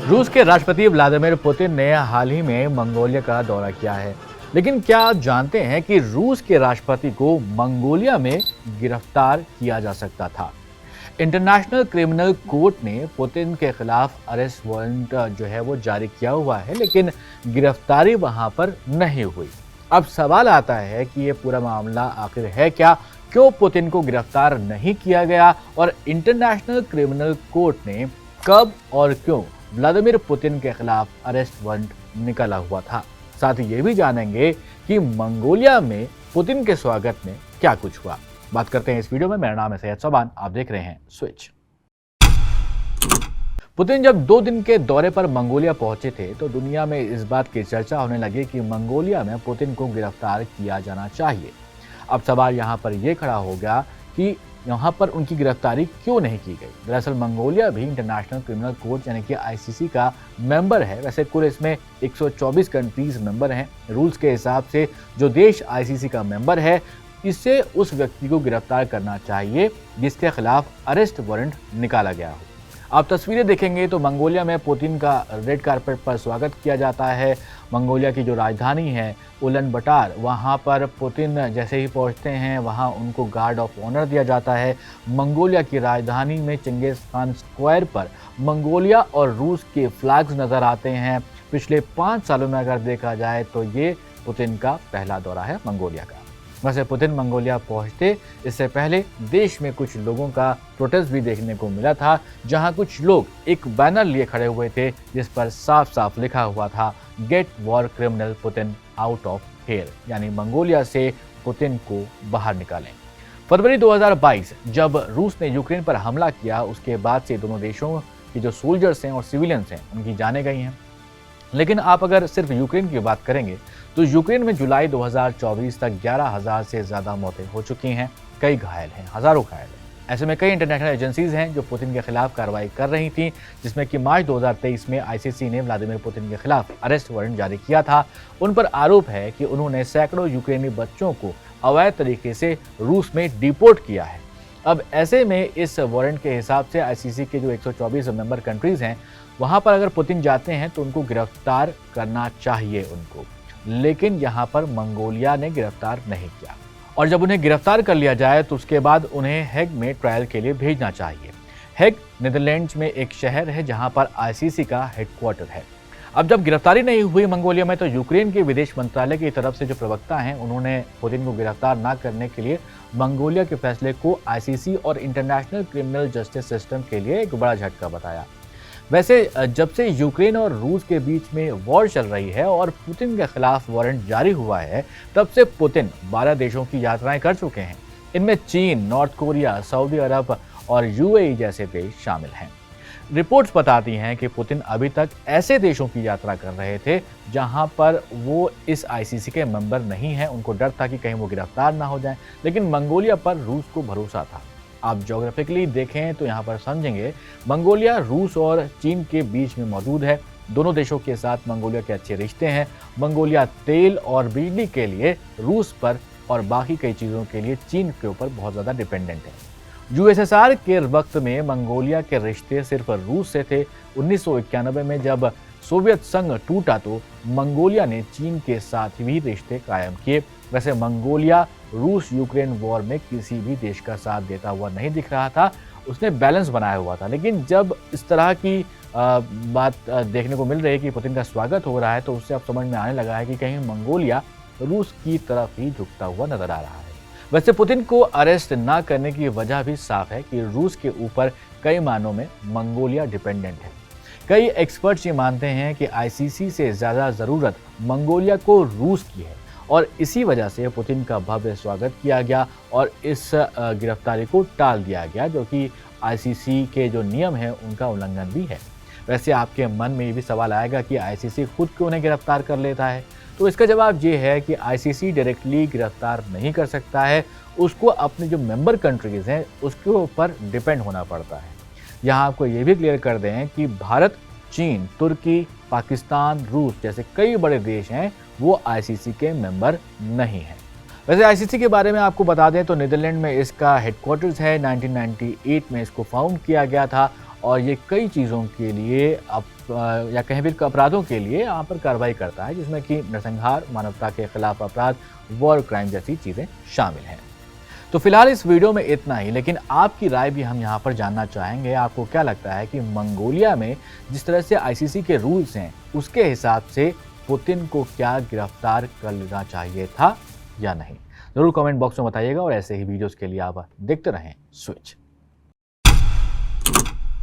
रूस के राष्ट्रपति व्लादिमीर पुतिन ने हाल ही में मंगोलिया का दौरा किया है। लेकिन क्या आप जानते हैं कि रूस के राष्ट्रपति को मंगोलिया में गिरफ्तार किया जा सकता था? इंटरनेशनल क्रिमिनल कोर्ट ने पुतिन के खिलाफ अरेस्ट वारंट जो है वो जारी किया हुआ है, लेकिन गिरफ्तारी वहां पर नहीं हुई। अब सवाल आता है कि ये पूरा मामला आखिर है क्या, क्यों पुतिन को गिरफ्तार नहीं किया गया और इंटरनेशनल क्रिमिनल कोर्ट ने कब और क्यों व्लादिमीर पुतिन के खिलाफ अरेस्ट वारंट निकाला हुआ था। साथ ही ये भी जानेंगे कि मंगोलिया में पुतिन के स्वागत में क्या कुछ हुआ। बात करते हैं इस वीडियो में। मेरा नाम है सैयद सोबान, आप देख रहे हैं स्विच। पुतिन जब 2 दिन के दौरे पर मंगोलिया पहुंचे थे तो दुनिया में इस बात की चर्चा होने लगी कि मंगोलिया में पुतिन को गिरफ्तार किया जाना चाहिए। अब सवाल यहाँ पर यह खड़ा हो गया कि यहाँ पर उनकी गिरफ्तारी क्यों नहीं की गई। दरअसल मंगोलिया भी इंटरनेशनल क्रिमिनल कोर्ट यानी कि आईसीसी का मेंबर है। वैसे कुल इसमें 124 कंट्रीज मेंबर हैं। रूल्स के हिसाब से जो देश आईसीसी का मेंबर है, इससे उस व्यक्ति को गिरफ्तार करना चाहिए जिसके खिलाफ अरेस्ट वारंट निकाला गया हो। आप तस्वीरें देखेंगे तो मंगोलिया में पुतिन का रेड कारपेट पर स्वागत किया जाता है। मंगोलिया की जो राजधानी है उलन बटार, वहाँ पर पुतिन जैसे ही पहुँचते हैं वहाँ उनको गार्ड ऑफ ऑनर दिया जाता है। मंगोलिया की राजधानी में चंगेज खान स्क्वायर पर मंगोलिया और रूस के फ्लैग्स नज़र आते हैं। पिछले 5 सालों में अगर देखा जाए तो ये पुतिन का पहला दौरा है मंगोलिया का। वैसे पुतिन मंगोलिया पहुंचते इससे पहले देश में कुछ लोगों का प्रोटेस्ट भी देखने को मिला था, जहां कुछ लोग एक बैनर लिए खड़े हुए थे जिस पर साफ साफ लिखा हुआ था get war criminal Putin out of here, यानी मंगोलिया से पुतिन को बाहर निकालें। फरवरी 2022 जब रूस ने यूक्रेन पर हमला किया, उसके बाद से दोनों देशों की जो सोल्जर्स हैं और सिविलियंस हैं उनकी जानें गई हैं। लेकिन आप अगर सिर्फ यूक्रेन की बात करेंगे तो यूक्रेन में जुलाई 2024 तक 11,000 से ज़्यादा मौतें हो चुकी हैं, कई घायल हैं, हज़ारों घायल हैं। ऐसे में कई इंटरनेशनल एजेंसीज हैं जो पुतिन के खिलाफ कार्रवाई कर रही थीं, जिसमें कि मार्च 2023 में आईसीसी ने व्लादिमीर पुतिन के खिलाफ अरेस्ट वारंट जारी किया था। उन पर आरोप है कि उन्होंने सैकड़ों यूक्रेनी बच्चों को अवैध तरीके से रूस में डिपोर्ट किया है। अब ऐसे में इस वारंट के हिसाब से आईसीसी के जो 124 मेंबर कंट्रीज हैं, वहाँ पर अगर पुतिन जाते हैं तो उनको गिरफ्तार करना चाहिए उनको। लेकिन यहाँ पर मंगोलिया ने गिरफ्तार नहीं किया, और जब उन्हें गिरफ्तार कर लिया जाए तो उसके बाद उन्हें हेग में ट्रायल के लिए भेजना चाहिए। हेग नीदरलैंड्स में एक शहर है जहाँ पर आईसीसी का हेडक्वार्टर है। अब जब गिरफ्तारी नहीं हुई मंगोलिया में, तो यूक्रेन के विदेश मंत्रालय की तरफ से जो प्रवक्ता हैं उन्होंने पुतिन को गिरफ्तार न करने के लिए मंगोलिया के फैसले को आईसीसी और इंटरनेशनल क्रिमिनल जस्टिस सिस्टम के लिए एक बड़ा झटका बताया। वैसे जब से यूक्रेन और रूस के बीच में वॉर चल रही है और पुतिन के खिलाफ वारंट जारी हुआ है, तब से पुतिन 12 देशों की यात्राएं कर चुके हैं। इनमें चीन, नॉर्थ कोरिया, सऊदी अरब और यूएई जैसे देश शामिल हैं। रिपोर्ट्स बताती हैं कि पुतिन अभी तक ऐसे देशों की यात्रा कर रहे थे जहां पर वो इस आईसीसी के मेंबर नहीं हैं। उनको डर था कि कहीं वो गिरफ्तार ना हो जाएं, लेकिन मंगोलिया पर रूस को भरोसा था। आप ज्योग्राफिकली देखें तो यहाँ पर समझेंगे मंगोलिया रूस और चीन के बीच में मौजूद है। दोनों देशों के साथ मंगोलिया के अच्छे रिश्ते हैं। मंगोलिया तेल और बिजली के लिए रूस पर और बाकी कई चीज़ों के लिए चीन के ऊपर बहुत ज़्यादा डिपेंडेंट है। यूएसएसआर के वक्त में मंगोलिया के रिश्ते सिर्फ रूस से थे। 1991 में जब सोवियत संघ टूटा तो मंगोलिया ने चीन के साथ भी रिश्ते कायम किए। वैसे मंगोलिया रूस यूक्रेन वॉर में किसी भी देश का साथ देता हुआ नहीं दिख रहा था, उसने बैलेंस बनाया हुआ था। लेकिन जब इस तरह की बात देखने को मिल रही है कि पुतिन का स्वागत हो रहा है, तो उससे अब समझ में आने लगा है कि कहीं मंगोलिया रूस की तरफ ही झुकता हुआ नजर आ रहा है। वैसे पुतिन को अरेस्ट ना करने की वजह भी साफ है कि रूस के ऊपर कई मानों में मंगोलिया डिपेंडेंट है। कई एक्सपर्ट्स ये मानते हैं कि आईसीसी से ज़्यादा ज़रूरत मंगोलिया को रूस की है और इसी वजह से पुतिन का भव्य स्वागत किया गया और इस गिरफ्तारी को टाल दिया गया, जो कि आईसीसी के जो नियम हैं उनका उल्लंघन भी है। वैसे आपके मन में ये भी सवाल आएगा कि आईसीसी खुद क्यों उन्हें गिरफ्तार कर लेता है, तो इसका जवाब ये है कि आईसीसी डायरेक्टली गिरफ्तार नहीं कर सकता है, उसको अपने जो मेंबर कंट्रीज़ हैं उसके ऊपर डिपेंड होना पड़ता है। यहाँ आपको ये भी क्लियर कर दें कि भारत, चीन, तुर्की, पाकिस्तान, रूस जैसे कई बड़े देश हैं वो आईसीसी के मेंबर नहीं हैं। वैसे आईसीसी के बारे में आपको बता दें तो नीदरलैंड में इसका हेडक्वार्टर्स है। 1998 में इसको फाउंड किया गया था और ये कई चीज़ों के लिए अब या कहीं भी अपराधों के लिए यहाँ पर कार्रवाई करता है, जिसमें कि नरसंहार, मानवता के खिलाफ अपराध, वॉर क्राइम जैसी चीज़ें शामिल हैं। तो फिलहाल इस वीडियो में इतना ही, लेकिन आपकी राय भी हम यहाँ पर जानना चाहेंगे। आपको क्या लगता है कि मंगोलिया में जिस तरह से आईसीसी के रूल्स हैं, उसके हिसाब से पुतिन को क्या गिरफ्तार कर लेना चाहिए था या नहीं? ज़रूर कमेंट बॉक्स में बताइएगा और ऐसे ही वीडियोस के लिए आप देखते रहें स्विच।